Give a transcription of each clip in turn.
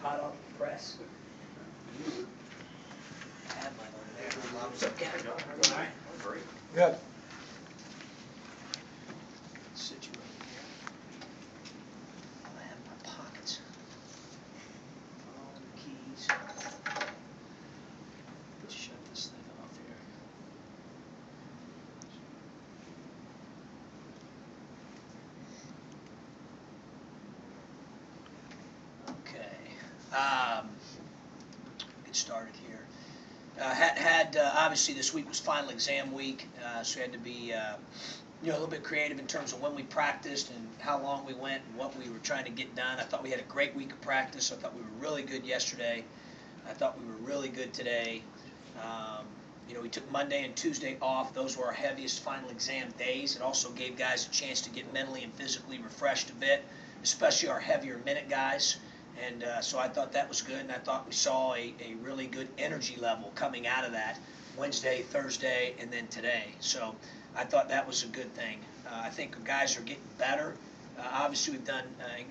hot off the press. I have mine over there. What's up, Ken? All right. Great. Good. Situated here. I have my pockets. All the keys. Let's shut this thing off here. Okay. Get started here. Obviously this week was final exam week, so we had to be a little bit creative in terms of when we practiced and how long we went and what we were trying to get done. I thought we had a great week of practice. I thought we were really good yesterday. I thought we were really good today. We took Monday and Tuesday off. Those were our heaviest final exam days. It also gave guys a chance to get mentally and physically refreshed a bit, especially our heavier minute guys. And so I thought that was good, and I thought we saw a really good energy level coming out of that Wednesday, Thursday, and then today. So I thought that was a good thing. I think the guys are getting better. Obviously, we've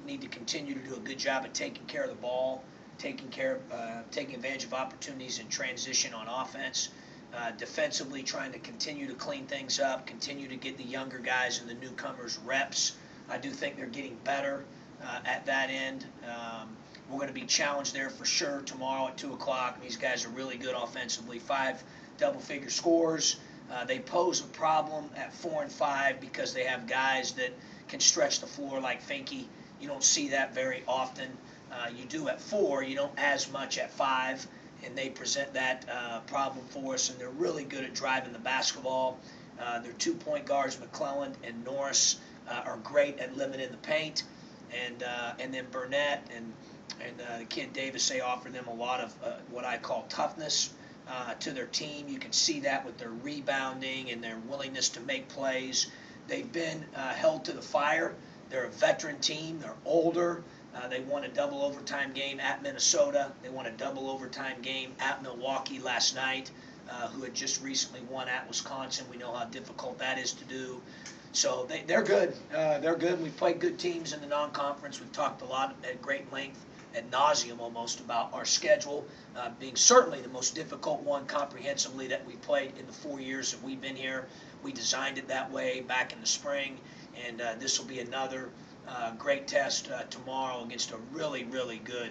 need to continue to do a good job at taking care of the ball, taking advantage of opportunities in transition on offense. Defensively, trying to continue to clean things up, continue to get the younger guys and the newcomers reps. I do think they're getting better at that end. We're going to be challenged there for sure tomorrow at 2 o'clock. These guys are really good offensively. 5 double-figure scores. They pose a problem at 4 and 5 because they have guys that can stretch the floor like Finke. You don't see that very often. You do at 4. You don't as much at 5. And they present that problem for us, and they're really good at driving the basketball. Their 2-point guards, McClellan and Norris, are great at limiting the paint, and then Burnett and the kid Davis, they offer them a lot of what I call toughness to their team. You can see that with their rebounding and their willingness to make plays. They've been held to the fire. They're a veteran team. They're older. They won a double overtime game at Minnesota. They won a double overtime game at Milwaukee last night, who had just recently won at Wisconsin. We know how difficult that is to do. So they're good. They're good. We've played good teams in the non-conference. We've talked a lot at great length, ad nauseum almost, about our schedule being certainly the most difficult one comprehensively that we've played in the 4 years that we've been here. We designed it that way back in the spring, and this will be another great test tomorrow against a really, really good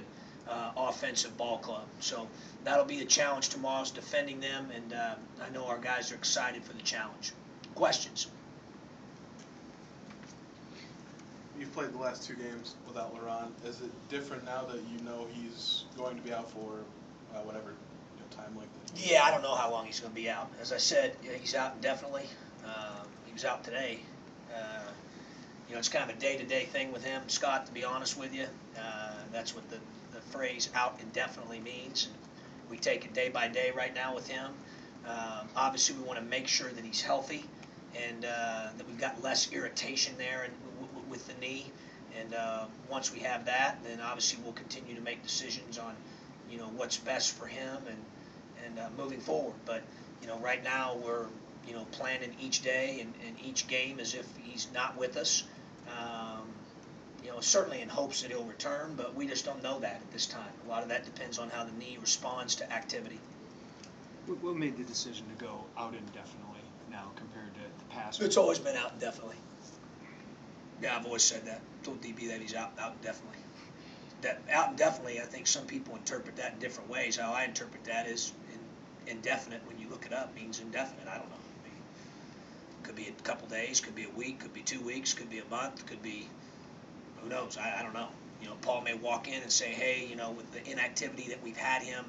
offensive ball club. So that'll be a challenge tomorrow, is defending them, and I know our guys are excited for the challenge. Questions? You've played the last 2 games without Laurent. Is it different now that you know he's going to be out for whatever time length? Yeah, I don't know how long he's going to be out. As I said, he's out indefinitely. He was out today. It's kind of a day-to-day thing with him, Scott, to be honest with you. That's what the phrase out indefinitely means. We take it day by day right now with him. Obviously, we want to make sure that he's healthy and that we've got less irritation there with the knee. And once we have that, then obviously we'll continue to make decisions on, what's best for him and moving forward. But, right now we're, planning each day and each game as if he's not with us. Certainly in hopes that he'll return, but we just don't know that at this time. A lot of that depends on how the knee responds to activity. What made the decision to go out indefinitely now compared to the past? It's always been out indefinitely. Yeah, I've always said that. Told DB that he's out indefinitely. That out indefinitely, I think some people interpret that in different ways. How I interpret that is indefinite. When you look it up, means indefinite. I don't know. Could be a couple days, could be a week, could be 2 weeks, could be a month, could be, who knows? I don't know. Paul may walk in and say, hey, with the inactivity that we've had him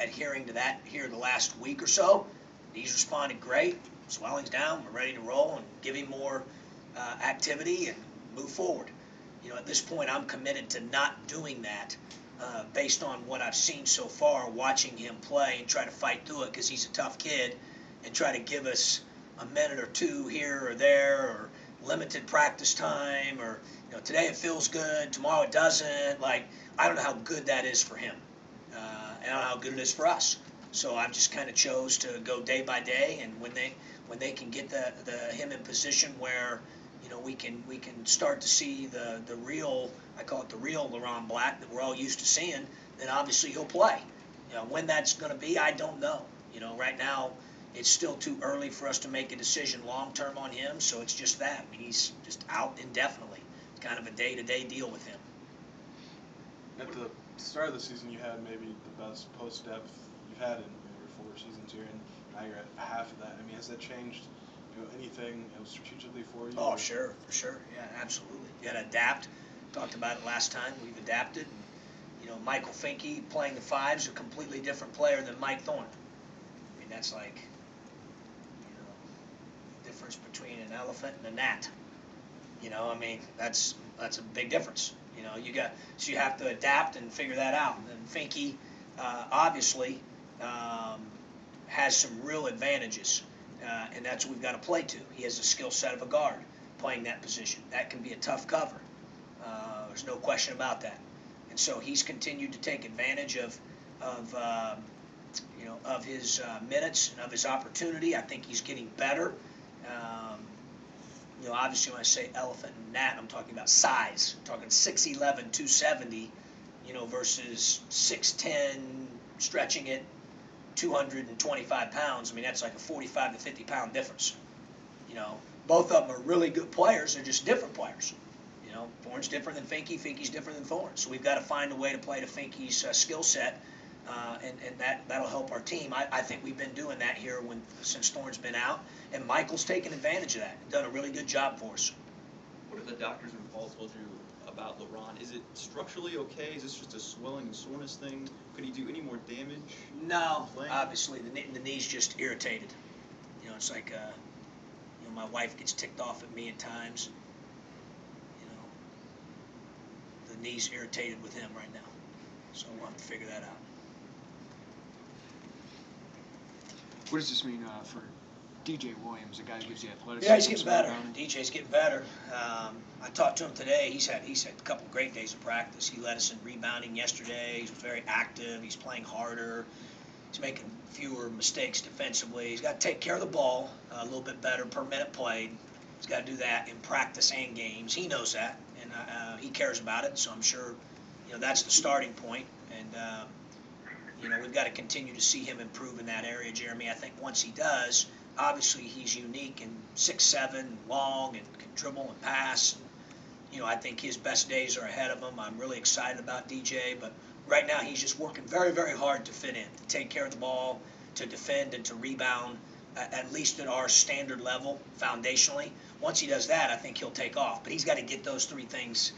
adhering to that here the last week or so, he's responded great. Swelling's down. We're ready to roll and give him more activity and move forward. At this point, I'm committed to not doing that based on what I've seen so far, watching him play and try to fight through it because he's a tough kid, and try to give us a minute or 2 here or there, or limited practice time, or today it feels good, tomorrow it doesn't. Like, I don't know how good that is for him, and I don't know how good it is for us. So I've just kind of chose to go day by day, and when they can get him in position where we can start to see the real, I call it the real LeRon Black that we're all used to seeing, then obviously he'll play. When that's going to be, I don't know. Right now it's still too early for us to make a decision long term on him, so it's just that. I mean, he's just out indefinitely. It's kind of a day-to-day deal with him. At the start of the season, you had maybe the best post depth you've had in your 4 seasons here, and now you're at half of that. I mean, has that changed anything strategically for you? Oh, sure, for sure. Yeah, absolutely. You got to adapt. Talked about it last time. We've adapted. And, Michael Finke playing the 5 is a completely different player than Mike Thorne. I mean, that's like, the difference between an elephant and a gnat. I mean, that's a big difference. So you have to adapt and figure that out. And Finke, obviously, has some real advantages, and that's what we've got to play to. He has the skill set of a guard playing that position. That can be a tough cover. There's no question about that. And so he's continued to take advantage of his minutes and of his opportunity. I think he's getting better. Obviously when I say elephant and gnat, I'm talking about size. I'm talking 6'11", 270, versus 6'10", stretching it 225 pounds. I mean, that's like a 45 to 50 pound difference. Both of them are really good players. They're just different players. Thorne's different than Finke. Finke's different than Thorne. So we've got to find a way to play to Finke's skill set, and that'll help our team. I think we've been doing that here since Thorne's been out, and Michael's taken advantage of that. Done a really good job for us. What have the doctors in fall told you about LeRon? Is it structurally okay? Is this just a swelling and soreness thing? Could he do any more damage? No, obviously the knee's just irritated. It's like my wife gets ticked off at me at times. The knee's irritated with him right now, so we'll have to figure that out. What does this mean for DJ Williams, the guy who gives you athleticism? Yeah, he's getting better. DJ's getting better. I talked to him today. He's had a couple great days of practice. He led us in rebounding yesterday. He's very active. He's playing harder. He's making fewer mistakes defensively. He's got to take care of the ball a little bit better per minute played. He's got to do that in practice and games. He knows that, and he cares about it. So I'm sure, that's the starting point. And we've got to continue to see him improve in that area, Jeremy. I think once he does, obviously he's unique and 6'7", long, and can dribble and pass. And, I think his best days are ahead of him. I'm really excited about DJ, but right now he's just working very, very hard to fit in, to take care of the ball, to defend and to rebound, at least at our standard level foundationally. Once he does that, I think he'll take off. But he's got to get those 3 things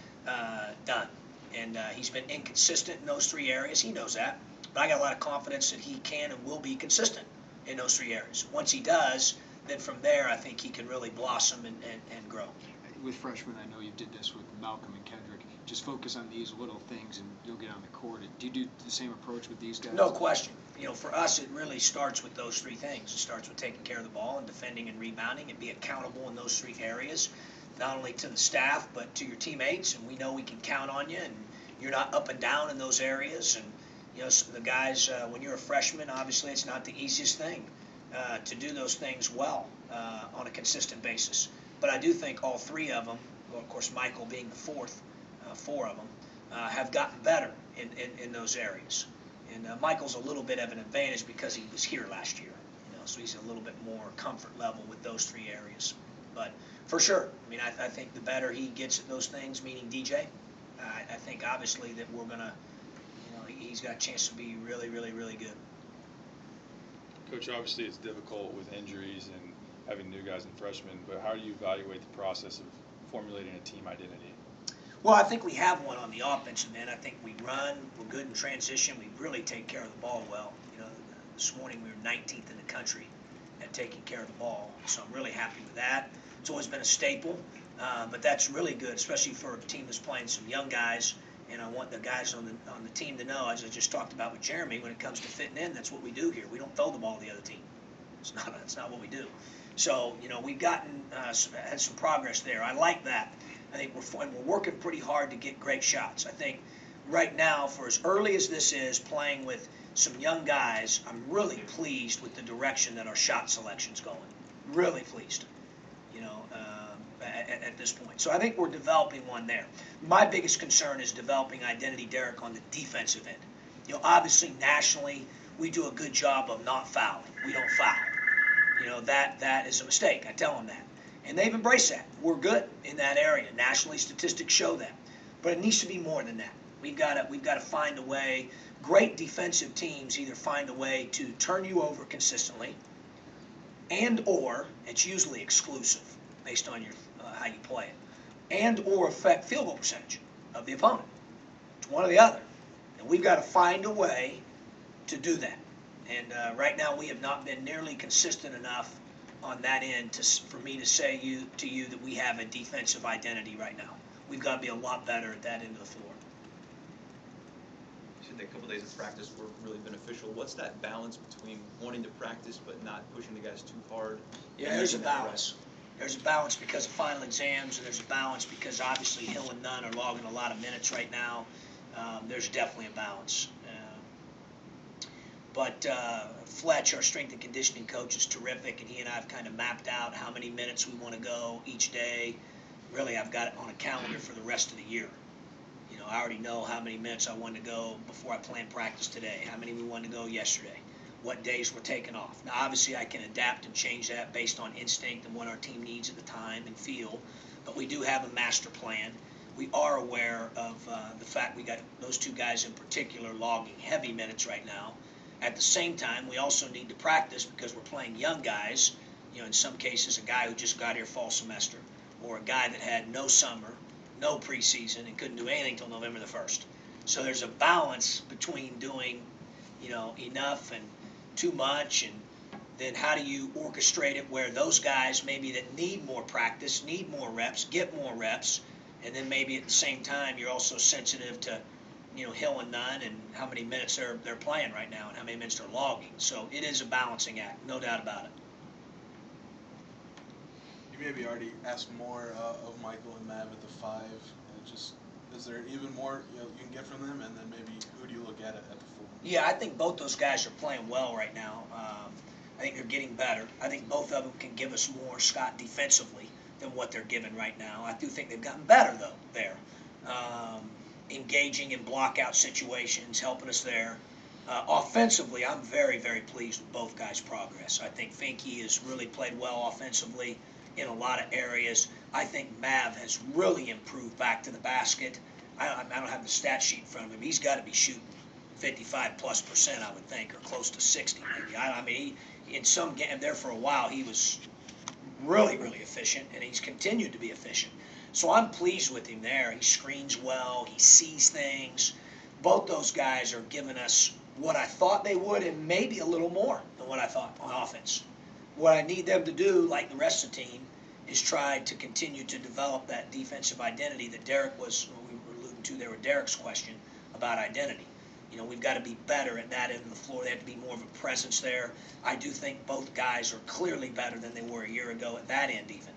done. And he's been inconsistent in those 3 areas. He knows that. But I got a lot of confidence that he can and will be consistent in those 3 areas. Once he does, then from there I think he can really blossom and grow. With freshmen, I know you did this with Malcolm and Kendrick. Just focus on these little things and you'll get on the court. Do you do the same approach with these guys? No question. For us it really starts with those 3 things. It starts with taking care of the ball and defending and rebounding, and be accountable in those 3 areas, not only to the staff but to your teammates, and we know we can count on you, and you're not up and down in those areas. And so the guys, when you're a freshman, obviously it's not the easiest thing to do those things well on a consistent basis. But I do think all 3 of them, well, of course Michael being the 4th, 4 of them, have gotten better in those areas. And Michael's a little bit of an advantage because he was here last year, so he's a little bit more comfort level with those 3 areas. But for sure, I mean, I think the better he gets at those things, meaning DJ, I think obviously that we're going to, he's got a chance to be really, really, really good. Coach, obviously it's difficult with injuries and having new guys and freshmen, but how do you evaluate the process of formulating a team identity? Well, I think we have one on the offensive end. I think we run, we're good in transition, we really take care of the ball well. This morning we were 19th in the country at taking care of the ball, so I'm really happy with that. It's always been a staple, but that's really good, especially for a team that's playing some young guys. And I want the guys on the team to know, as I just talked about with Jeremy, when it comes to fitting in, that's what we do here. We don't throw the ball to the other team. It's not what we do. So we've had some progress there. I like that. I think we're working pretty hard to get great shots. I think right now, for as early as this is, playing with some young guys, I'm really pleased with the direction that our shot selection's going. Really pleased. at this point. So I think we're developing one there. My biggest concern is developing identity, Derek, on the defensive end. You know, obviously nationally, we do a good job of not fouling. We don't foul. You know, that is a mistake. I tell them that. And they've embraced that. We're good in that area. Nationally, statistics show that. But it needs to be more than that. We've got to find a way. Great defensive teams either find a way to turn you over consistently, and or it's usually exclusive based on your how you play it, and or affect field goal percentage of the opponent. It's one or the other, and we've got to find a way to do that. And right now we have not been nearly consistent enough on that end for me to say to you that we have a defensive identity right now. We've got to be a lot better at that end of the floor. You said that a couple days of practice were really beneficial. What's that balance between wanting to practice but not pushing the guys too hard? Yeah, there's a balance. There's a balance because of final exams, and there's a balance because obviously Hill and Nunn are logging a lot of minutes right now. There's definitely a balance. But Fletch, our strength and conditioning coach, is terrific, and he and I have kind of mapped out how many minutes we want to go each day. Really, I've got it on a calendar for the rest of the year. You know, I already know how many minutes I want to go before I plan practice today, how many we want to go yesterday, what days we're taking off. Now, obviously, I can adapt and change that based on instinct and what our team needs at the time and feel, but we do have a master plan. We are aware of the fact we got those two guys in particular logging heavy minutes right now. At the same time, we also need to practice because we're playing young guys, you know, in some cases a guy who just got here fall semester, or a guy that had no summer, no preseason, and couldn't do anything until November the 1st. So there's a balance between doing, you know, enough and too much, and then how do you orchestrate it where those guys maybe that need more practice, need more reps, get more reps, and then maybe at the same time you're also sensitive to, you know, Hill and Nunn and how many minutes they're playing right now and how many minutes they're logging. So it is a balancing act, no doubt about it. You maybe already asked more of Michael and Mav at the 5. Just is there even more you can get from them, and then maybe who do you look at the 4? Yeah, I think both those guys are playing well right now. I think they're getting better. I think both of them can give us more, Scott, defensively than what they're giving right now. I do think they've gotten better though there. Engaging in block-out situations, helping us there. Offensively, I'm very, very pleased with both guys' progress. I think Finke has really played well offensively in a lot of areas. I think Mav has really improved back to the basket. I don't have the stat sheet in front of him. He's got to be shooting 55+%, I would think, or close to 60 maybe. I mean, in some game there for a while, he was really, really efficient, and he's continued to be efficient. So I'm pleased with him there. He screens well. He sees things. Both those guys are giving us what I thought they would and maybe a little more than what I thought on offense. What I need them to do, like the rest of the team, is try to continue to develop that defensive identity that Derek was, we were alluding to there with Derek's question about identity. You know, we've got to be better at that end of the floor. They have to be more of a presence there. I do think both guys are clearly better than they were a year ago at that end even.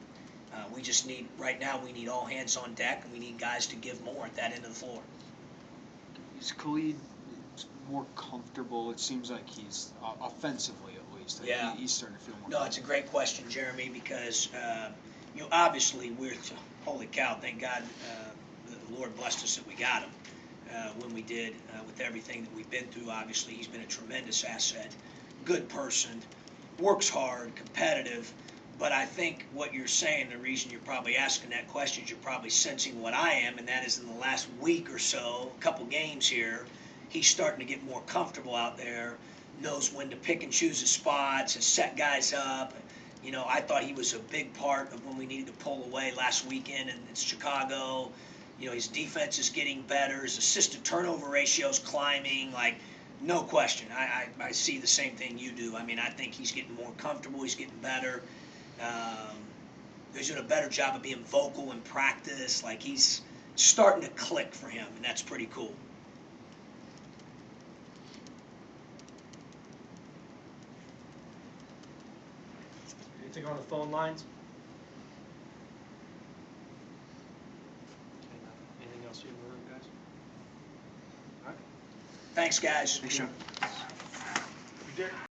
We just need, right now, we need all hands on deck, and we need guys to give more at that end of the floor. Is Khalid more comfortable? It seems like he's, offensively at least, like Yeah. he's starting to feel more No, it's a great question, Jeremy, because, you know, obviously holy cow, thank God the Lord blessed us that we got him when we did with everything that we've been through. Obviously, he's been a tremendous asset, good person, works hard, competitive. But I think what you're saying, the reason you're probably asking that question is you're probably sensing what I am, and that is in the last week or so, a couple games here, he's starting to get more comfortable out there, knows when to pick and choose his spots and set guys up. You know, I thought he was a big part of when we needed to pull away last weekend in Chicago. You know, his defense is getting better, his assist to turnover ratio is climbing, like, no question. I see the same thing you do. I mean, I think he's getting more comfortable, he's getting better. He's doing a better job of being vocal in practice. Like, he's starting to click for him, and that's pretty cool. Anything on the phone lines? Anything else you in the room, guys? All right. Thanks, guys. Thanks, Sean. You did.